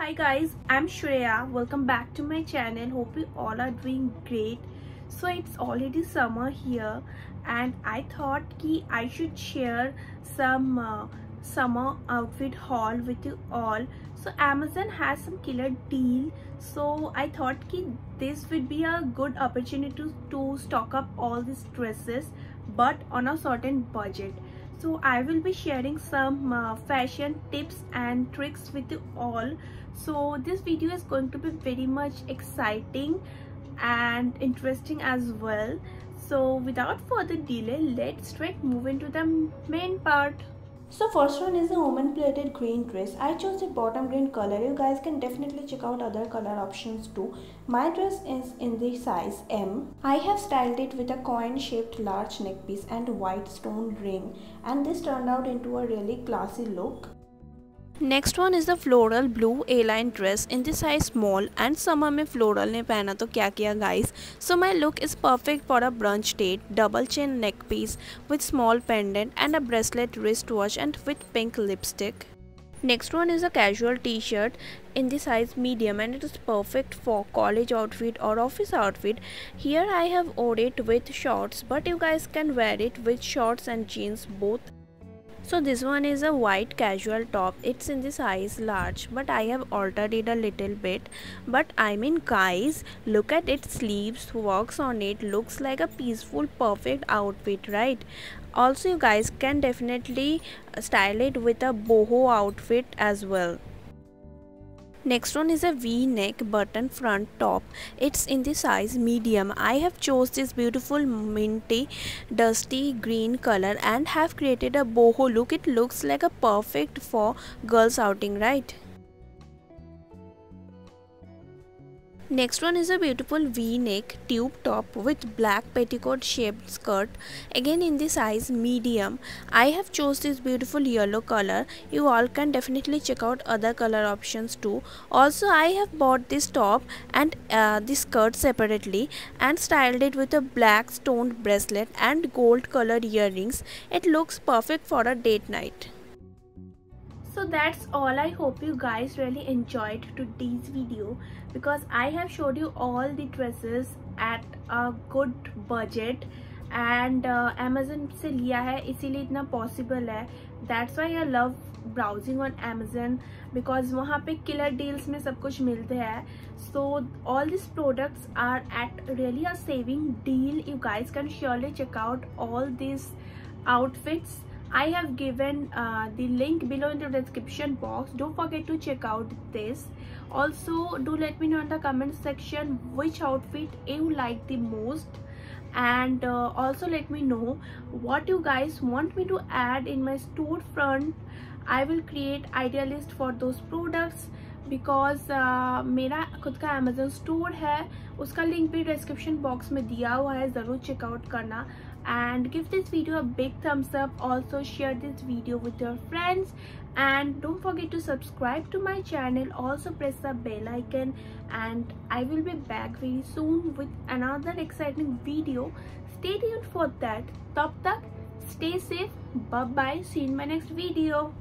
Hi guys, I'm Shreya. Welcome back to my channel. Hope you all are doing great. So it's already summer here and I thought ki I should share some summer outfit haul with you all. So Amazon has some killer deal. So I thought ki this would be a good opportunity to stock up all these dresses but on a certain budget. So I will be sharing some fashion tips and tricks with you all. So this video is going to be very much exciting and interesting as well. So without further delay, let's straight move into the main part. So first one is the woman plated green dress. I chose the bottom green color. You guys can definitely check out other color options too. My dress is in the size M. I have styled it with a coin shaped large neck piece and white stone ring, and this turned out into a really classy look. Next one is the floral blue A-line dress in the size small, and summer में floral ने पहना तो क्या किया guys. So my look is perfect for a brunch date. Double chain neck piece with small pendant and a bracelet wristwatch and with pink lipstick. Next one is a casual t-shirt in the size medium, and it is perfect for college outfit or office outfit. Here I have worn it with shorts, but you guys can wear it with shorts and jeans both. So this one is a white casual top. It's in the size large, but I have altered it a little bit. But I mean guys, look at its sleeves, works on it, looks like a peaceful perfect outfit, right? Also you guys can definitely style it with a boho outfit as well. Next one is a V-neck button front top. It's in the size medium. I have chose this beautiful minty dusty green color and have created a boho look. It looks like a perfect for girls outing, right? Next one is a beautiful V-neck tube top with black petticoat shaped skirt, again in the size medium. I have chose this beautiful yellow color. You all can definitely check out other color options too. Also I have bought this top and this skirt separately and styled it with a black stoned bracelet and gold colored earrings. It looks perfect for a date night. So that's all. I hope you guys really enjoyed today's video because I have showed you all the dresses at a good budget and Amazon से लिया है इसीलिए इतना possible है. That's why I love browsing on Amazon because वहाँ पे killer deals में सब कुछ मिलते हैं. So all these products are at really a saving deal. You guys can surely check out all these outfits. I have given the link below in the description box. Don't forget to check out this. Also do let me know in the comment section which outfit you like the most, and also let me know what you guys want me to add in my storefront. I will create idea list for those products because मेरा खुद का Amazon store है, उसका link भी description box में दिया हुआ है, ज़रूर check out करना. And give this video a big thumbs up. Also share this video with your friends and don't forget to subscribe to my channel. Also press the bell icon, and I will be back very soon with another exciting video. Stay tuned for that. Tab tak, stay safe. Bye bye. See you in my next video.